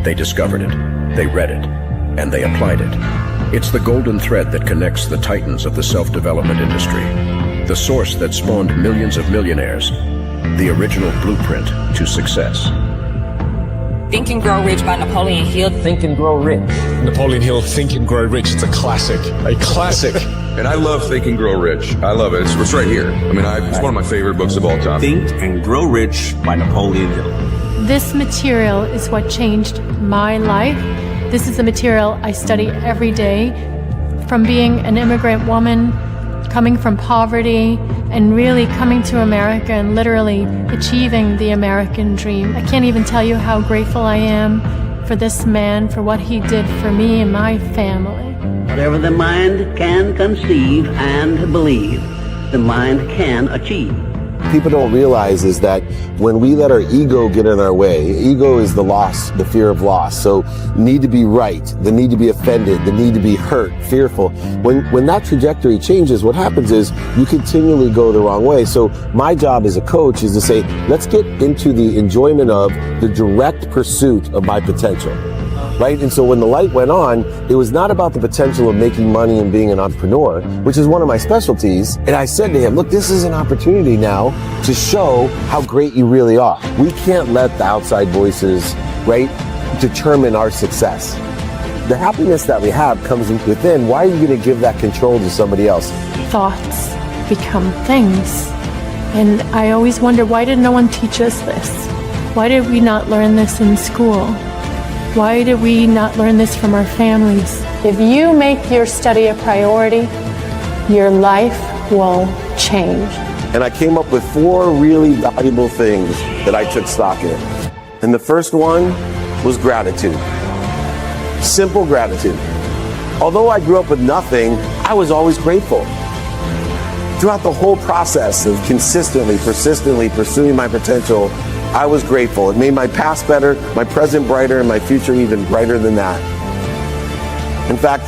They discovered it, they read it, and they applied it. It's the golden thread that connects the titans of the self-development industry, the source that spawned millions of millionaires, the original blueprint to success. Think and Grow Rich by Napoleon Hill. Think and Grow Rich. Napoleon Hill, Think and Grow Rich. It's a classic. A classic. And I love Think and Grow Rich. I love it. It's right here. I mean, it's one of my favorite books of all time. Think and Grow Rich by Napoleon Hill. This material is what changed my life. This is the material I study every day. From being an immigrant woman, coming from poverty, and really coming to America and literally achieving the American dream. I can't even tell you how grateful I am for this man, for what he did for me and my family. Whatever the mind can conceive and believe, the mind can achieve. People don't realize is that when we let our ego get in our way, ego is the loss, the fear of loss. So need to be right, the need to be offended, the need to be hurt, fearful. When that trajectory changes, what happens is you continually go the wrong way. So my job as a coach is to say, let's get into the enjoyment of the direct pursuit of my potential. Right? And so when the light went on, it was not about the potential of making money and being an entrepreneur, which is one of my specialties. And I said to him, look, this is an opportunity now to show how great you really are. We can't let the outside voices, right, determine our success. The happiness that we have comes within. Why are you going to give that control to somebody else? Thoughts become things. And I always wonder, why did no one teach us this? Why did we not learn this in school? Why did we not learn this from our families? If you make your study a priority, your life will change. And I came up with 4 really valuable things that I took stock in. And the first one was gratitude. Simple gratitude. Although I grew up with nothing, I was always grateful. Throughout the whole process of consistently, persistently pursuing my potential, I was grateful. It made my past better, my present brighter, and my future even brighter than that. In fact,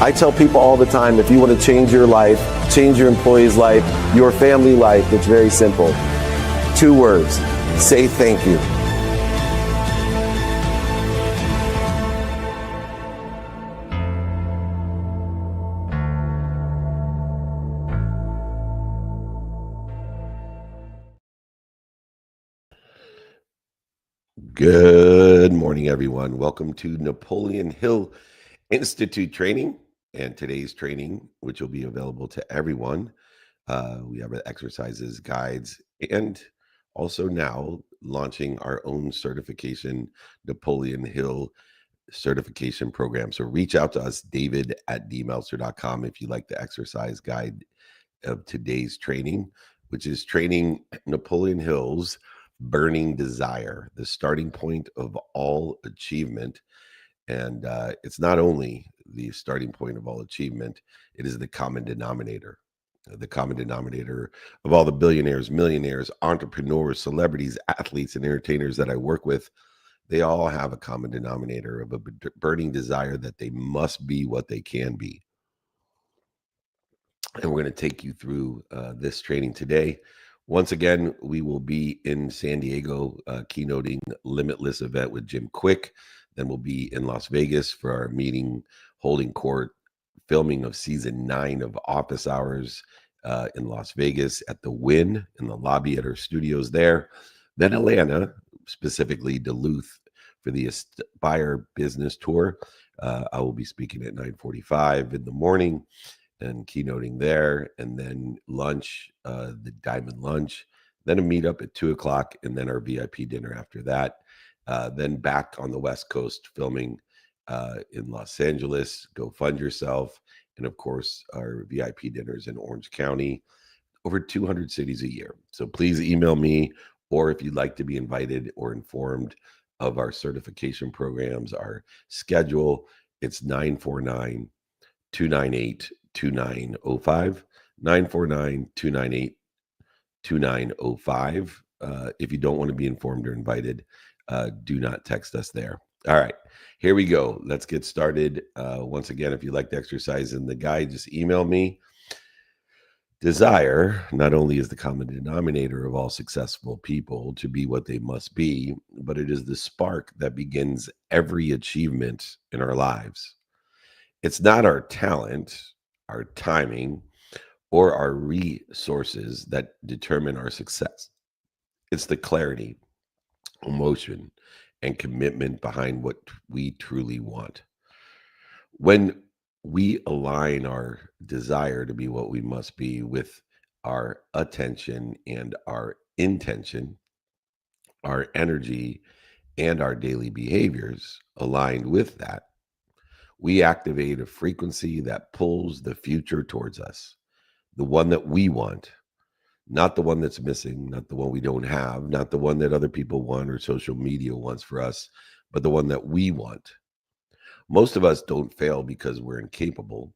I tell people all the time, if you want to change your life, change your employee's life, your family life, it's very simple. 2 words, say thank you. Good morning, everyone. Welcome to Napoleon Hill Institute training. And today's training, which will be available to everyone, we have exercises, guides, and also now launching our own certification, Napoleon Hill certification program. So reach out to us, david@dmeltzer.com, if you like the exercise guide of today's training, which is training Napoleon Hill's burning desire, the starting point of all achievement. And it's not only the starting point of all achievement, it is the common denominator of all the billionaires, millionaires, entrepreneurs, celebrities, athletes, and entertainers that I work with. They all have a common denominator of a burning desire that they must be what they can be. And we're going to take you through this training today. Once again, we will be in San Diego keynoting Limitless event with Jim Quick. Then we'll be in Las Vegas for our meeting, holding court, filming of season 9 of Office Hours in Las Vegas at the Wynn in the lobby at our studios there. Then Atlanta, specifically Duluth, for the Aspire Business Tour. I will be speaking at 9:45 in the morning and keynoting there, and then lunch, the Diamond Lunch, then a meetup at 2 o'clock, and then our VIP dinner after that. Then back on the West Coast filming in Los Angeles, Go Fund Yourself, and of course, our VIP dinners in Orange County, over 200 cities a year. So please email me, or if you'd like to be invited or informed of our certification programs, our schedule, it's 949-298-2905, 949-298-2905. If you don't want to be informed or invited, do not text us there. All right, here we go. Let's get started. Once again, if you like the exercise and the guide, just email me. Desire not only is the common denominator of all successful people to be what they must be, but it is the spark that begins every achievement in our lives. It's not our talent, our timing, or our resources that determine our success. It's the clarity, emotion, and commitment behind what we truly want. When we align our desire to be what we must be with our attention and our intention, our energy, and our daily behaviors aligned with that, we activate a frequency that pulls the future towards us, the one that we want, not the one that's missing, not the one we don't have, not the one that other people want or social media wants for us, but the one that we want. Most of us don't fail because we're incapable.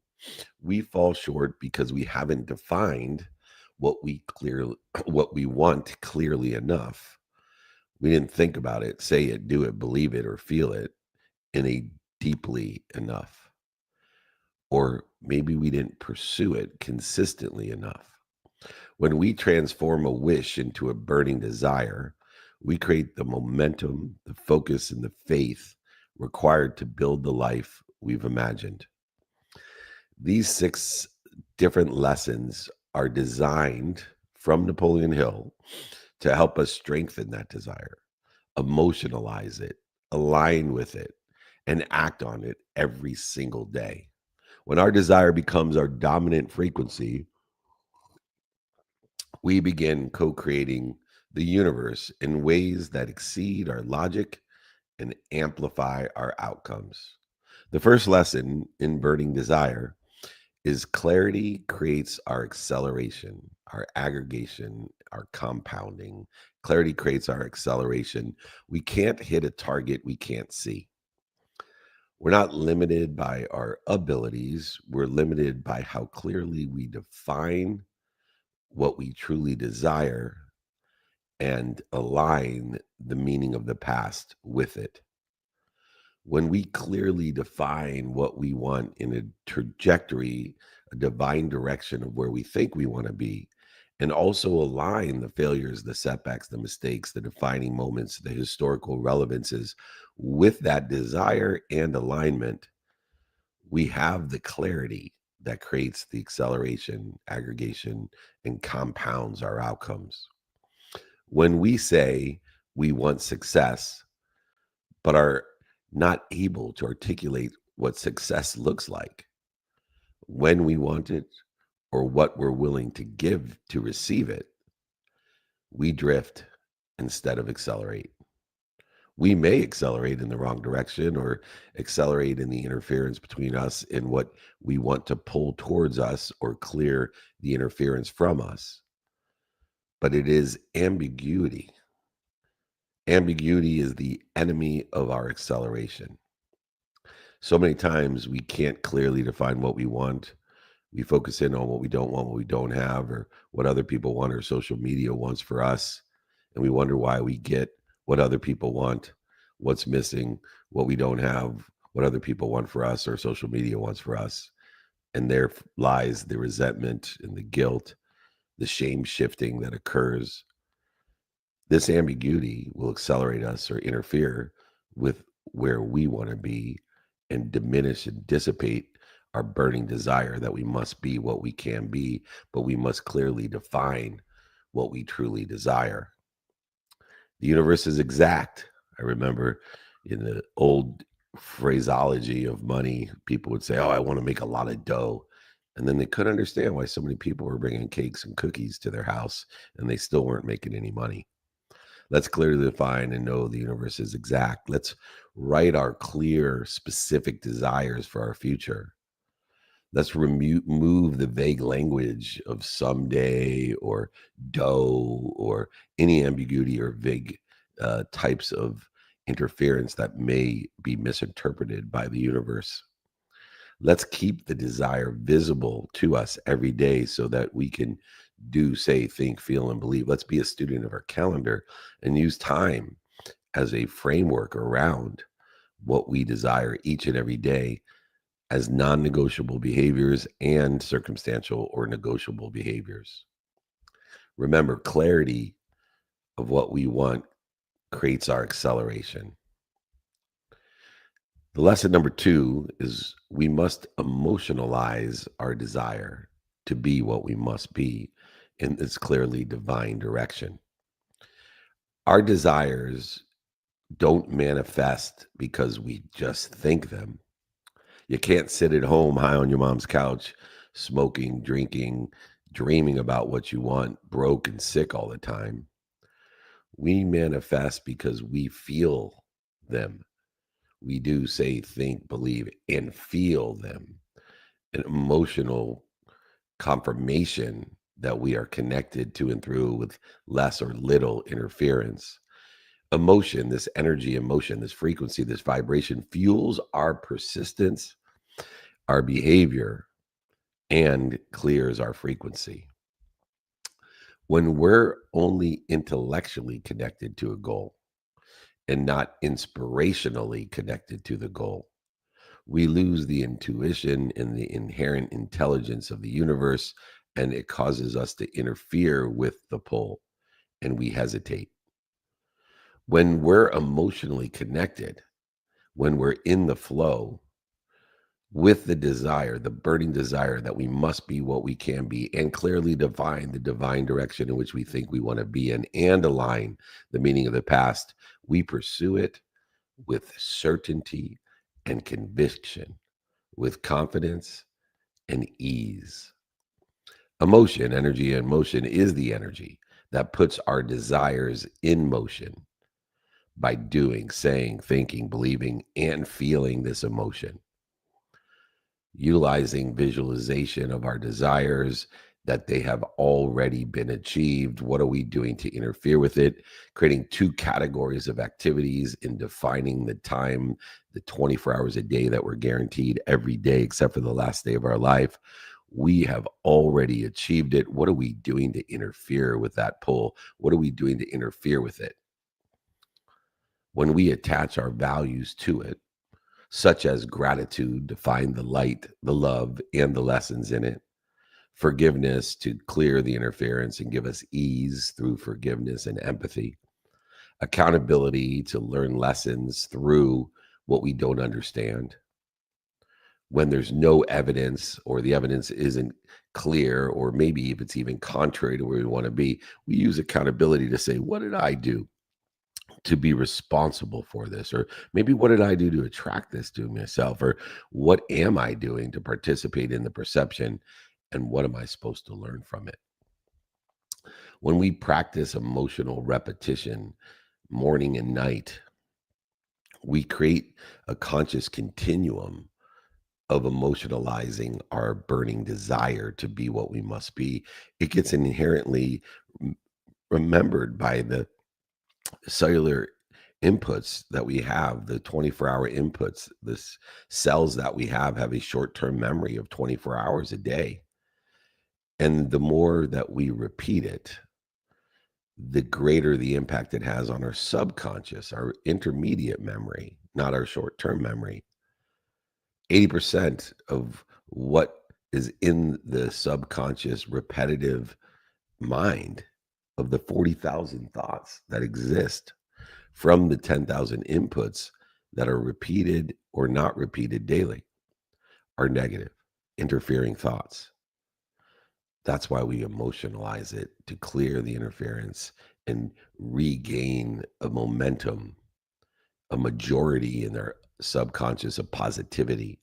We fall short because we haven't defined what we want clearly enough. We didn't think about it, say it, do it, believe it, or feel it in a deeply enough. Or maybe we didn't pursue it consistently enough. When we transform a wish into a burning desire, we create the momentum, the focus, and the faith required to build the life we've imagined. These 6 different lessons are designed from Napoleon Hill to help us strengthen that desire, emotionalize it, align with it, and act on it every single day. When our desire becomes our dominant frequency, we begin co creating the universe in ways that exceed our logic and amplify our outcomes. The first lesson in burning desire is clarity creates our acceleration, our aggregation, our compounding. Clarity creates our acceleration. We can't hit a target we can't see. We're not limited by our abilities. We're limited by how clearly we define what we truly desire and align the meaning of the past with it. When we clearly define what we want in a trajectory, a divine direction of where we think we want to be, and also align the failures, the setbacks, the mistakes, the defining moments, the historical relevances with that desire and alignment, we have the clarity that creates the acceleration, aggregation, and compounds our outcomes. When we say we want success, but are not able to articulate what success looks like, when we want it, or what we're willing to give to receive it, we drift instead of accelerate. We may accelerate in the wrong direction or accelerate in the interference between us and what we want to pull towards us or clear the interference from us. But it is ambiguity. Ambiguity is the enemy of our acceleration. So many times we can't clearly define what we want. We focus in on what we don't want, what we don't have, or what other people want or social media wants for us. And we wonder why we get what other people want, what's missing, what we don't have, what other people want for us or social media wants for us. And there lies the resentment and the guilt, the shame shifting that occurs. This ambiguity will accelerate us or interfere with where we want to be and diminish and dissipate our burning desire that we must be what we can be, but we must clearly define what we truly desire. The universe is exact. I remember in the old phraseology of money, people would say, "Oh, I want to make a lot of dough." And then they couldn't understand why so many people were bringing cakes and cookies to their house and they still weren't making any money. Let's clearly define and know the universe is exact. Let's write our clear, specific desires for our future. Let's remove the vague language of someday or dough or any ambiguity or vague types of interference that may be misinterpreted by the universe. Let's keep the desire visible to us every day so that we can do, say, think, feel, and believe. Let's be a student of our calendar and use time as a framework around what we desire each and every day as non-negotiable behaviors and circumstantial or negotiable behaviors. Remember, clarity of what we want creates our acceleration. The lesson number 2 is we must emotionalize our desire to be what we must be in this clearly divine direction. Our desires don't manifest because we just think them. You can't sit at home high on your mom's couch, smoking, drinking, dreaming about what you want, broke and sick all the time. We manifest because we feel them. We do say, think, believe, and feel them. An emotional confirmation that we are connected to and through with less or little interference. Emotion, this energy, emotion, this frequency, this vibration fuels our persistence, our behavior, and clears our frequency. When we're only intellectually connected to a goal and not inspirationally connected to the goal, we lose the intuition and the inherent intelligence of the universe, and it causes us to interfere with the pull, and we hesitate. When we're emotionally connected, when we're in the flow with the desire, the burning desire that we must be what we can be, and clearly define the divine direction in which we think we want to be in, and align the meaning of the past, we pursue it with certainty and conviction, with confidence and ease. Emotion, energy, and motion is the energy that puts our desires in motion by doing, saying, thinking, believing, and feeling this emotion. Utilizing visualization of our desires that they have already been achieved. What are we doing to interfere with it? Creating 2 categories of activities in defining the time, the 24 hours a day that we're guaranteed every day, except for the last day of our life. We have already achieved it. What are we doing to interfere with that pull? What are we doing to interfere with it? When we attach our values to it, such as gratitude to find the light, the love, and the lessons in it, forgiveness to clear the interference and give us ease through forgiveness and empathy, accountability to learn lessons through what we don't understand. When there's no evidence, or the evidence isn't clear, or maybe if it's even contrary to where we want to be, we use accountability to say, what did I do to be responsible for this? Or maybe what did I do to attract this to myself? Or what am I doing to participate in the perception? And what am I supposed to learn from it? When we practice emotional repetition morning and night, we create a conscious continuum of emotionalizing our burning desire to be what we must be. It gets inherently remembered by the cellular inputs that we have, the 24-hour inputs. The cells that we have a short-term memory of 24 hours a day. And the more that we repeat it, the greater the impact it has on our subconscious, our intermediate memory, not our short-term memory. 80% of what is in the subconscious repetitive mind of the 40,000 thoughts that exist from the 10,000 inputs that are repeated or not repeated daily are negative, interfering thoughts. That's why we emotionalize it, to clear the interference and regain a momentum, a majority in our subconscious of positivity,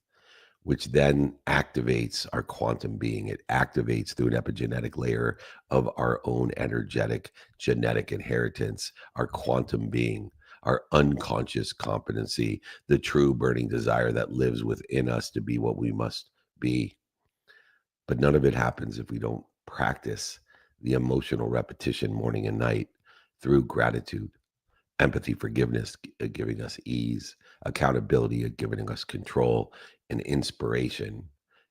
which then activates our quantum being. It activates through an epigenetic layer of our own energetic genetic inheritance, our quantum being, our unconscious competency, the true burning desire that lives within us to be what we must be. But none of it happens if we don't practice the emotional repetition morning and night through gratitude, empathy, forgiveness, giving us ease, accountability, giving us control, and inspiration,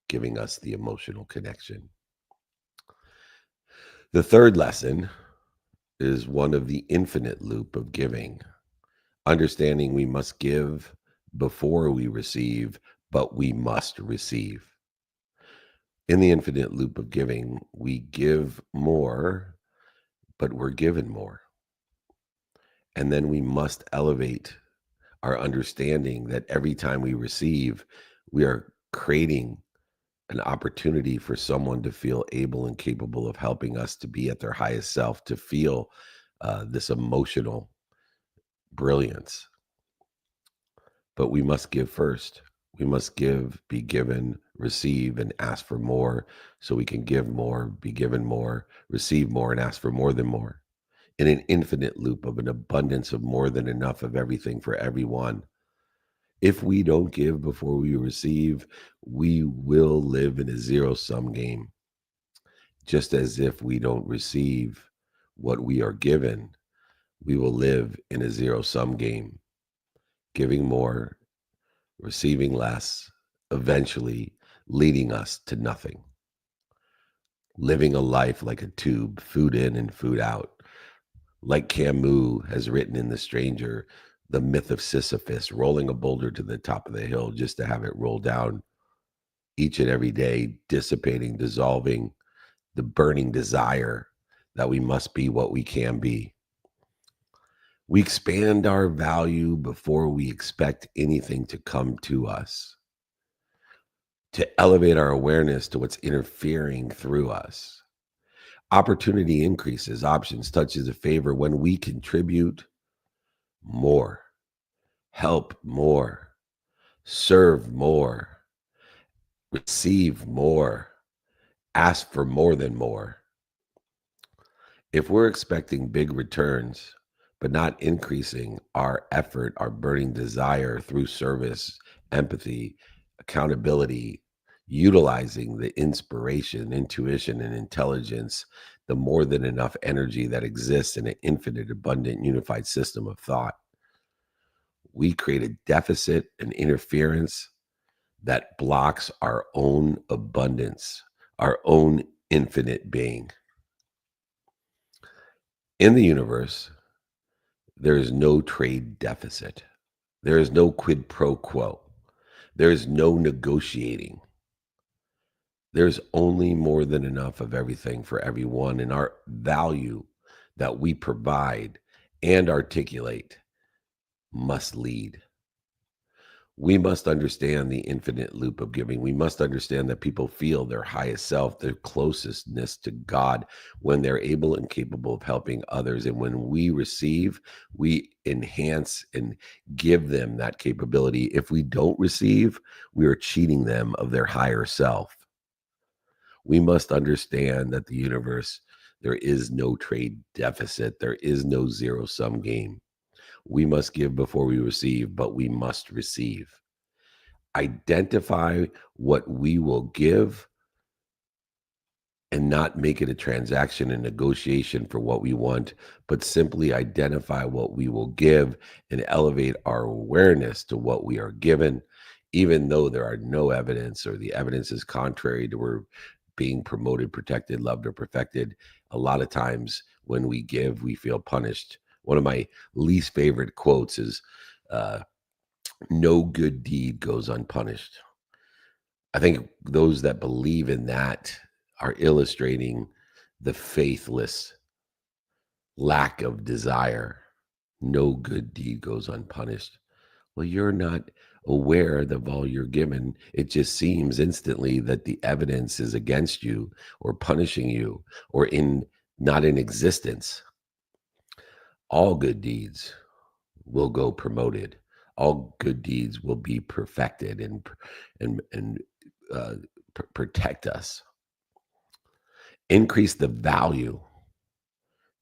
giving us the emotional connection. The third lesson is one of the infinite loop of giving, understanding we must give before we receive, but we must receive. In the infinite loop of giving, we give more, but we're given more. And then we must elevate our understanding that every time we receive, we are creating an opportunity for someone to feel able and capable of helping us to be at their highest self, to feel this emotional brilliance. But we must give first. We must give, be given, receive, and ask for more so we can give more, be given more, receive more, and ask for more than more. In an infinite loop of an abundance of more than enough of everything for everyone. If we don't give before we receive, we will live in a zero-sum game. Just as if we don't receive what we are given, we will live in a zero-sum game, giving more, receiving less, eventually leading us to nothing. Living a life like a tube, food in and food out. Like Camus has written in The Stranger, the myth of Sisyphus, rolling a boulder to the top of the hill just to have it roll down each and every day, dissipating, dissolving the burning desire that we must be what we can be. We expand our value before we expect anything to come to us, to elevate our awareness to what's interfering through us. Opportunity increases, options, touches of favor when we contribute more, help more, serve more, receive more, ask for more than more. If we're expecting big returns, but not increasing our effort, our burning desire through service, empathy, accountability, utilizing the inspiration, intuition, and intelligence, the more than enough energy that exists in an infinite, abundant, unified system of thought, we create a deficit and interference that blocks our own abundance, our own infinite being. In the universe, there is no trade deficit. There is no quid pro quo. There is no negotiating. There's only more than enough of everything for everyone, and our value that we provide and articulate must lead. We must understand the infinite loop of giving. We must understand that people feel their highest self, their closestness to God, when they're able and capable of helping others. And when we receive, we enhance and give them that capability. If we don't receive, we are cheating them of their higher self. We must understand that the universe, there is no trade deficit. There is no zero-sum game. We must give before we receive, but we must receive. Identify what we will give and not make it a transaction and negotiation for what we want, but simply identify what we will give and elevate our awareness to what we are given, even though there are no evidence or the evidence is contrary to we're being promoted, protected, loved, or perfected. A lot of times when we give, we feel punished. One of my least favorite quotes is, no good deed goes unpunished. I think those that believe in that are illustrating the faithless lack of desire. No good deed goes unpunished. Well, you're not aware of all you're given. It just seems instantly that the evidence is against you or punishing you or not in existence. All good deeds will go promoted. All good deeds will be perfected and protect us. Increase the value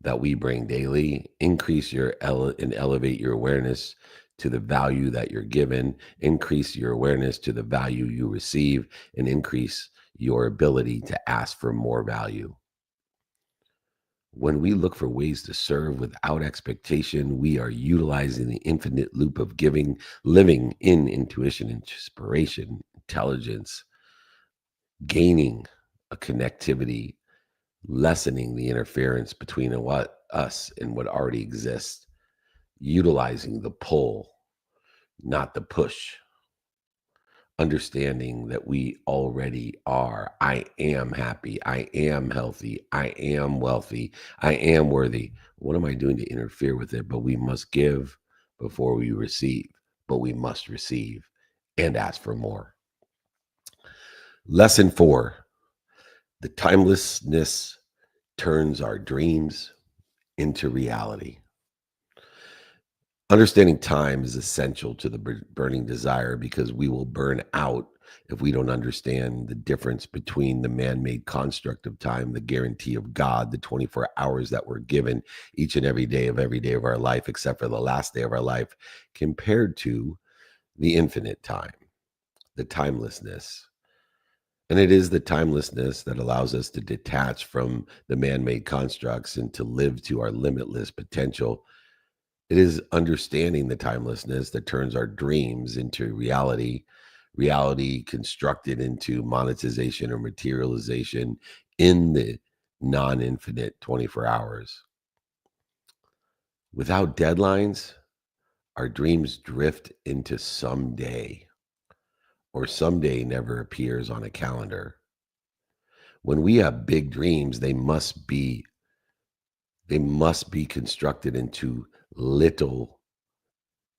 that we bring daily. Increase and elevate your awareness to the value that you're given. Increase your awareness to the value you receive, and increase your ability to ask for more value. When we look for ways to serve without expectation, we are utilizing the infinite loop of giving, living in intuition, inspiration, intelligence, gaining a connectivity, lessening the interference between us and what already exists, utilizing the pull, not the push. understanding that we already are. I am happy. I am healthy. I am wealthy. I am worthy. What am I doing to interfere with it? But we must give before we receive, but we must receive and ask for more. Lesson 4, the timelessness turns our dreams into reality. Understanding time is essential to the burning desire because we will burn out if we don't understand the difference between the man-made construct of time, the guarantee of God, the 24 hours that we're given each and every day of our life, except for the last day of our life, compared to the infinite time, the timelessness. And it is the timelessness that allows us to detach from the man-made constructs and to live to our limitless potential. It is understanding the timelessness that turns our dreams into reality, reality constructed into monetization or materialization in the non-infinite 24 hours. Without deadlines, our dreams drift into someday, or someday never appears on a calendar. When we have big dreams, they must be constructed into little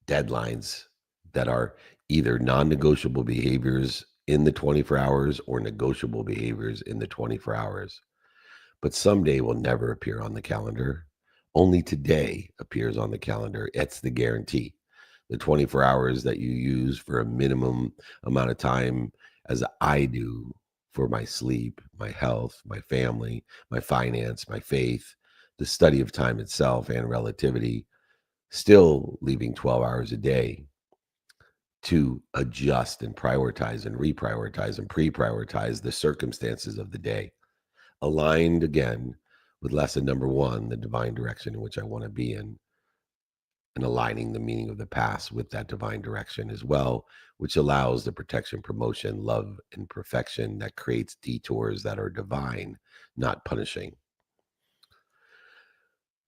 deadlines that are either non-negotiable behaviors in the 24 hours or negotiable behaviors in the 24 hours. But someday will never appear on the calendar. Only today appears on the calendar. It's the guarantee. The 24 hours that you use for a minimum amount of time, as I do, for my sleep, my health, my family, my finance, my faith, the study of time itself and relativity, still leaving 12 hours a day to adjust and prioritize and reprioritize and pre-prioritize the circumstances of the day, aligned again with lesson number 1, the divine direction in which I want to be in, and aligning the meaning of the past with that divine direction as well, which allows the protection, promotion, love, and perfection that creates detours that are divine, not punishing.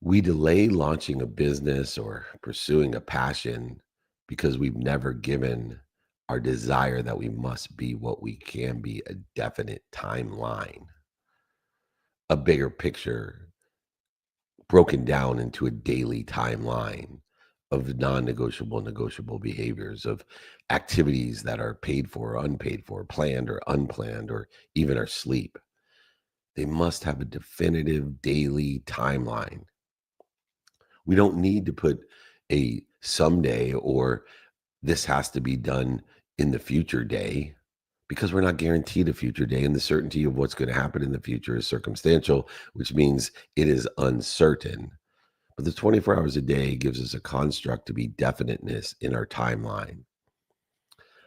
We delay launching a business or pursuing a passion because we've never given our desire that we must be what we can be a definite timeline, a bigger picture broken down into a daily timeline of non-negotiable, negotiable behaviors, of activities that are paid for or unpaid for, planned or unplanned, or even our sleep. They must have a definitive daily timeline. We don't need to put a someday or this has to be done in the future day, because we're not guaranteed a future day, and the certainty of what's going to happen in the future is circumstantial, which means it is uncertain. But the 24 hours a day gives us a construct to be definiteness in our timeline.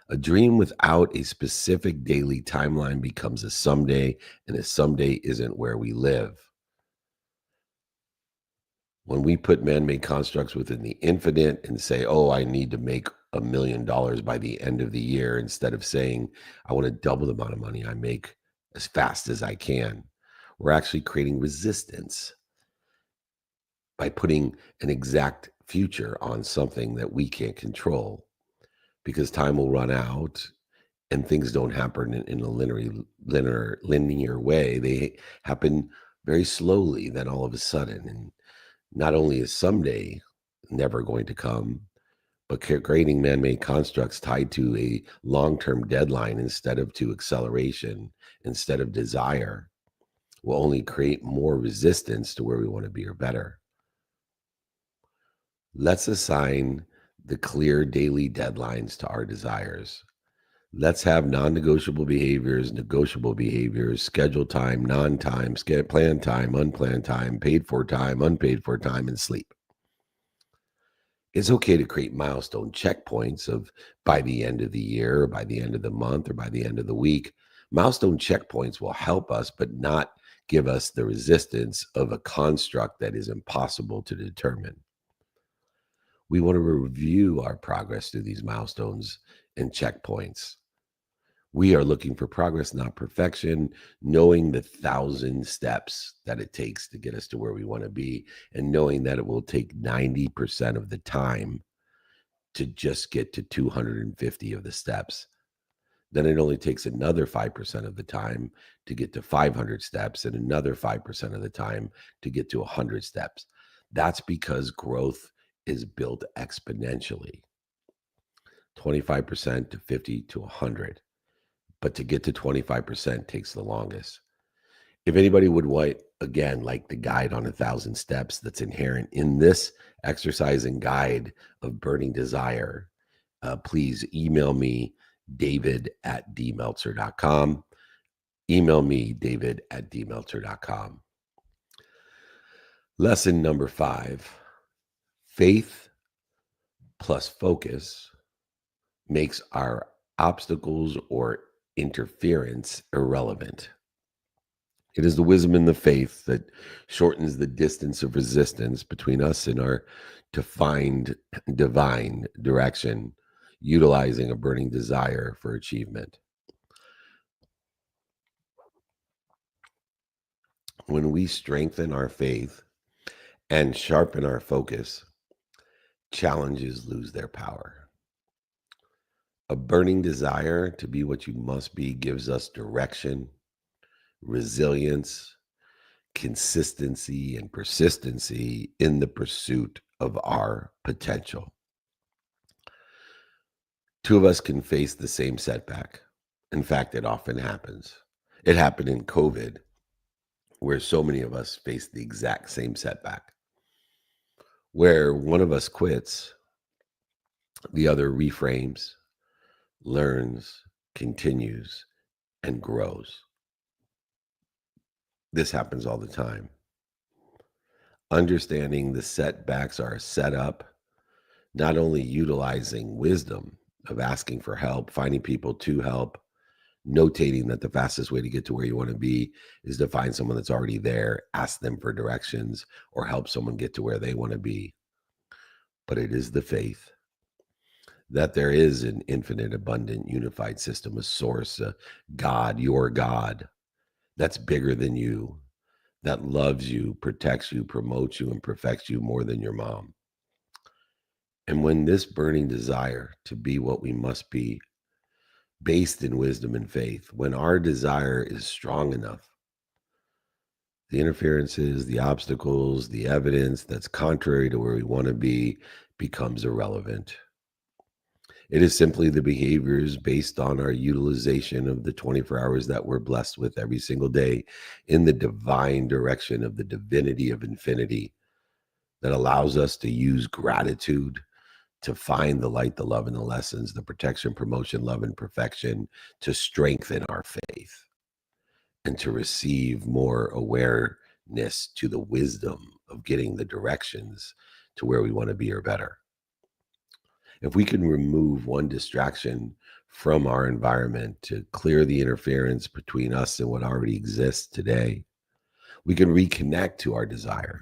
A dream without a specific daily timeline becomes a someday, and a someday isn't where we live. When we put man-made constructs within the infinite and say, oh, I need to make $1 million by the end of the year, instead of saying, I want to double the amount of money I make as fast as I can, we're actually creating resistance by putting an exact future on something that we can't control, because time will run out and things don't happen in a linear way. They happen very slowly, then all of a sudden. And not only is someday never going to come, but creating man-made constructs tied to a long-term deadline instead of to acceleration, instead of desire, will only create more resistance to where we want to be or better. Let's assign the clear daily deadlines to our desires. Let's have non-negotiable behaviors, negotiable behaviors, scheduled time, non-time, planned time, unplanned time, paid for time, unpaid for time, and sleep. It's okay to create milestone checkpoints of by the end of the year, or by the end of the month, or by the end of the week. Milestone checkpoints will help us, but not give us the resistance of a construct that is impossible to determine. We want to review our progress through these milestones and checkpoints. We are looking for progress, not perfection, knowing the 1,000 steps that it takes to get us to where we want to be, and knowing that it will take 90% of the time to just get to 250 of the steps. then it only takes another 5% of the time to get to 500 steps and another 5% of the time to get to 100 steps. That's because growth is built exponentially. 25% to 50 to 100. But to get to 25% takes the longest. If anybody would want, again, like the guide on 1,000 steps that's inherent in this exercise and guide of burning desire, please email me, david@dmeltzer.com. Email me, david@dmeltzer.com. Lesson number 5, faith plus focus makes our obstacles or interference irrelevant. It is the wisdom and the faith that shortens the distance of resistance between us and our defined divine direction, utilizing a burning desire for achievement. When we strengthen our faith and sharpen our focus, challenges lose their power. A burning desire to be what you must be gives us direction, resilience, consistency, and persistency in the pursuit of our potential. Two of us can face the same setback. In fact, it often happens. It happened in COVID, where so many of us face the exact same setback. Where one of us quits, the other reframes, learns, continues, and grows. This happens all the time. Understanding the setbacks are set up, not only utilizing wisdom of asking for help, finding people to help, notating that the fastest way to get to where you want to be is to find someone that's already there, ask them for directions, or help someone get to where they want to be. But it is the faith that there is an infinite, abundant, unified system, a source, a God, your God, that's bigger than you, that loves you, protects you, promotes you, and perfects you more than your mom. And when this burning desire to be what we must be, based in wisdom and faith, when our desire is strong enough, the interferences, the obstacles, the evidence that's contrary to where we want to be becomes irrelevant. It is simply the behaviors based on our utilization of the 24 hours that we're blessed with every single day in the divine direction of the divinity of infinity that allows us to use gratitude to find the light, the love, and the lessons, the protection, promotion, love, and perfection, to strengthen our faith and to receive more awareness to the wisdom of getting the directions to where we want to be or better. If we can remove one distraction from our environment to clear the interference between us and what already exists today, we can reconnect to our desire,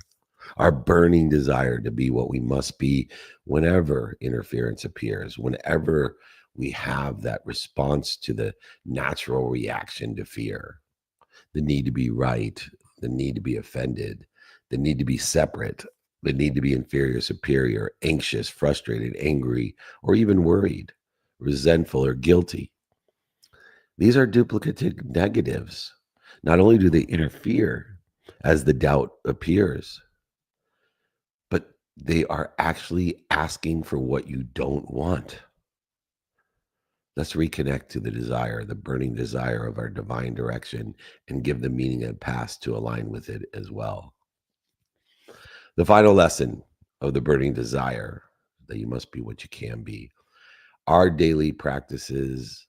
our burning desire to be what we must be whenever interference appears, whenever we have that response to the natural reaction to fear, the need to be right, the need to be offended, the need to be separate, the need to be inferior, superior, anxious, frustrated, angry, or even worried, resentful, or guilty. These are duplicative negatives. Not only do they interfere as the doubt appears, but they are actually asking for what you don't want. Let's reconnect to the desire, the burning desire of our divine direction, and give the meaning and past to align with it as well. The final lesson of the burning desire, that you must be what you can be. Our daily practices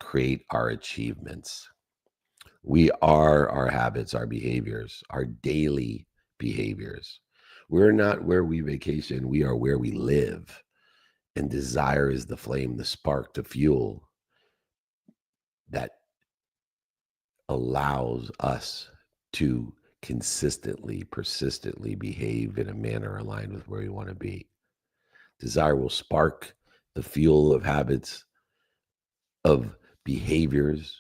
create our achievements. We are our habits, our behaviors, our daily behaviors. We're not where we vacation, we are where we live. And desire is the flame, the spark, the fuel that allows us to consistently, persistently behave in a manner aligned with where we want to be. Desire will spark the fuel of habits, of behaviors,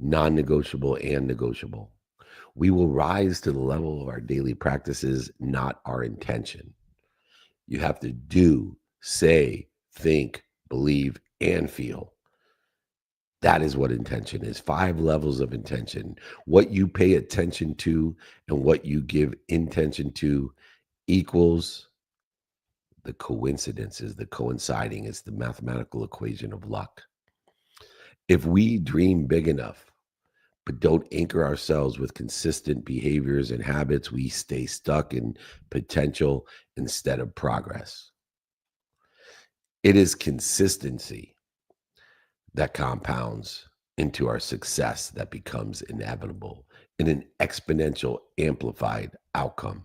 non-negotiable and negotiable. We will rise to the level of our daily practices, not our intention. You have to do, say, think, believe, and feel That is what intention is. 5 levels of intention. What you pay attention to and what you give intention to equals the coincidences, the coinciding. It's the mathematical equation of luck. If we dream big enough, but don't anchor ourselves with consistent behaviors and habits, we stay stuck in potential instead of progress. It is consistency that compounds into our success that becomes inevitable in an exponential amplified outcome.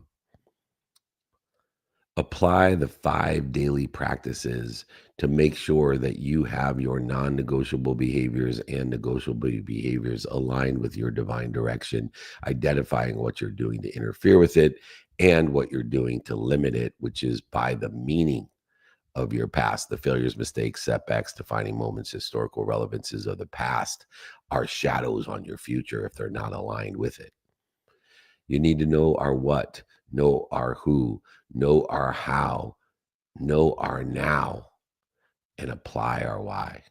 Apply the 5 daily practices to make sure that you have your non-negotiable behaviors and negotiable behaviors aligned with your divine direction, identifying what you're doing to interfere with it and what you're doing to limit it, which is by the meaning of your past. The failures, mistakes, setbacks, defining moments, historical relevances of the past are shadows on your future if they're not aligned with it. You need to know our what, know our who, know our how, know our now, and apply our why.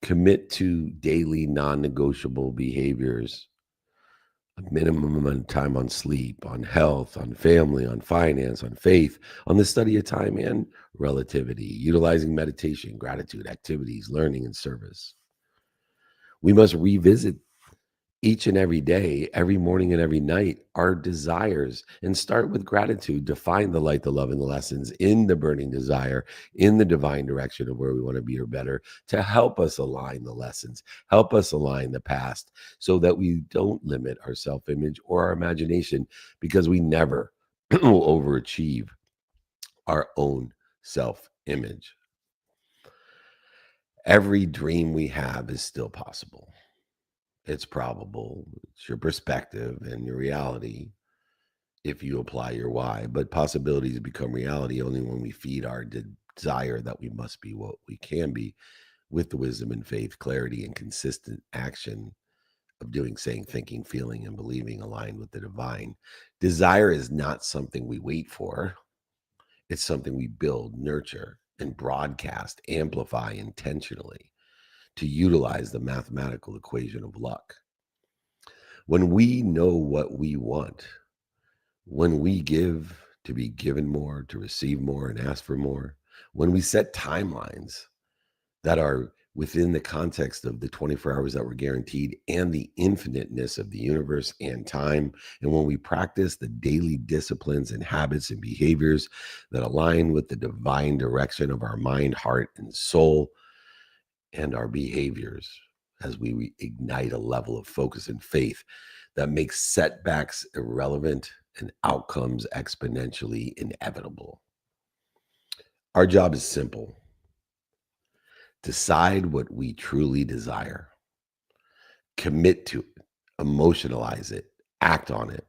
Commit to daily non-negotiable behaviors, a minimum amount of time on sleep, on health, on family, on finance, on faith, on the study of time and relativity, utilizing meditation, gratitude, activities, learning, and service. We must revisit each and every day, every morning and every night, our desires, and start with gratitude to find the light, the love, and the lessons in the burning desire, in the divine direction of where we want to be or better, to help us align the lessons, help us align the past so that we don't limit our self-image or our imagination, because we never will overachieve our own self-image. Every dream we have is still possible. It's probable. It's your perspective and your reality if you apply your why. But possibilities become reality only when we feed our desire that we must be what we can be with the wisdom and faith, clarity, and consistent action of doing, saying, thinking, feeling, and believing aligned with the divine. Desire is not something we wait for. It's something we build, nurture, and broadcast, amplify intentionally to utilize the mathematical equation of luck. When we know what we want, when we give to be given more, to receive more and ask for more, when we set timelines that are within the context of the 24 hours that we're guaranteed and the infiniteness of the universe and time, and when we practice the daily disciplines and habits and behaviors that align with the divine direction of our mind, heart, and soul, and our behaviors as we ignite a level of focus and faith that makes setbacks irrelevant and outcomes exponentially inevitable. Our job is simple. Decide what we truly desire. Commit to it, emotionalize it, act on it,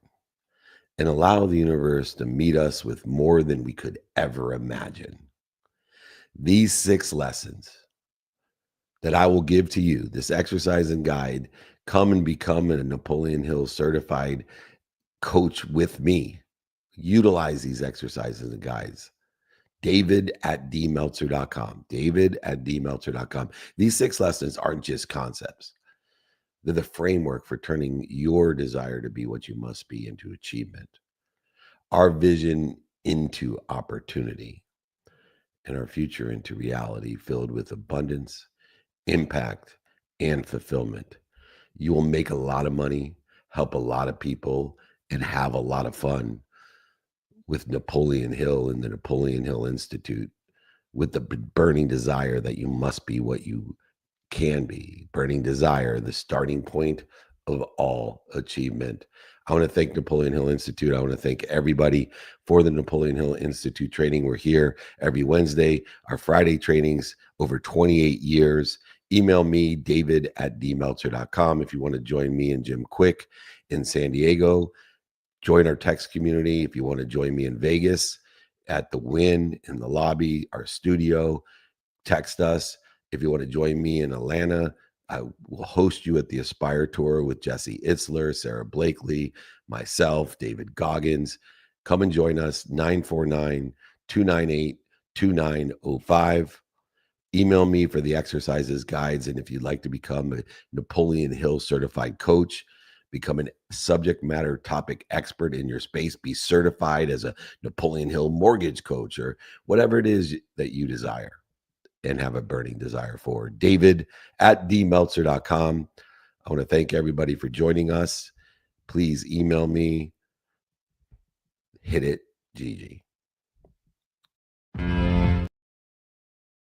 and allow the universe to meet us with more than we could ever imagine. These 6 lessons that I will give to you, this exercise and guide, come and become a Napoleon Hill certified coach with me. Utilize these exercises and guides. David@dmeltzer.com. David@dmeltzer.com. These 6 lessons aren't just concepts. They're the framework for turning your desire to be what you must be into achievement, our vision into opportunity, and our future into reality filled with abundance, impact, and fulfillment. You will make a lot of money, help a lot of people, and have a lot of fun with Napoleon Hill and the Napoleon Hill Institute, with the burning desire that you must be what you can be. Burning desire, the starting point of all achievement. I want to thank Napoleon Hill Institute. I want to thank everybody for the Napoleon Hill Institute training. We're here every Wednesday. Our Friday trainings, over 28 years. Email me, david@dmeltzer.com, if you want to join me and Jim Quick in San Diego. Join our text community if you want to join me in Vegas at the Wynn in the lobby, our studio. Text us. If you want to join me in Atlanta, I will host you at the Aspire Tour with Jesse Itzler, Sarah Blakely, myself, David Goggins. Come and join us, 949-298-2905. Email me for the exercises, guides, and if you'd like to become a Napoleon Hill certified coach, become a subject matter topic expert in your space, be certified as a Napoleon Hill mortgage coach, or whatever it is that you desire and have a burning desire for. David at dmeltzer.com. I want to thank everybody for joining us. Please email me. Hit it, Gigi.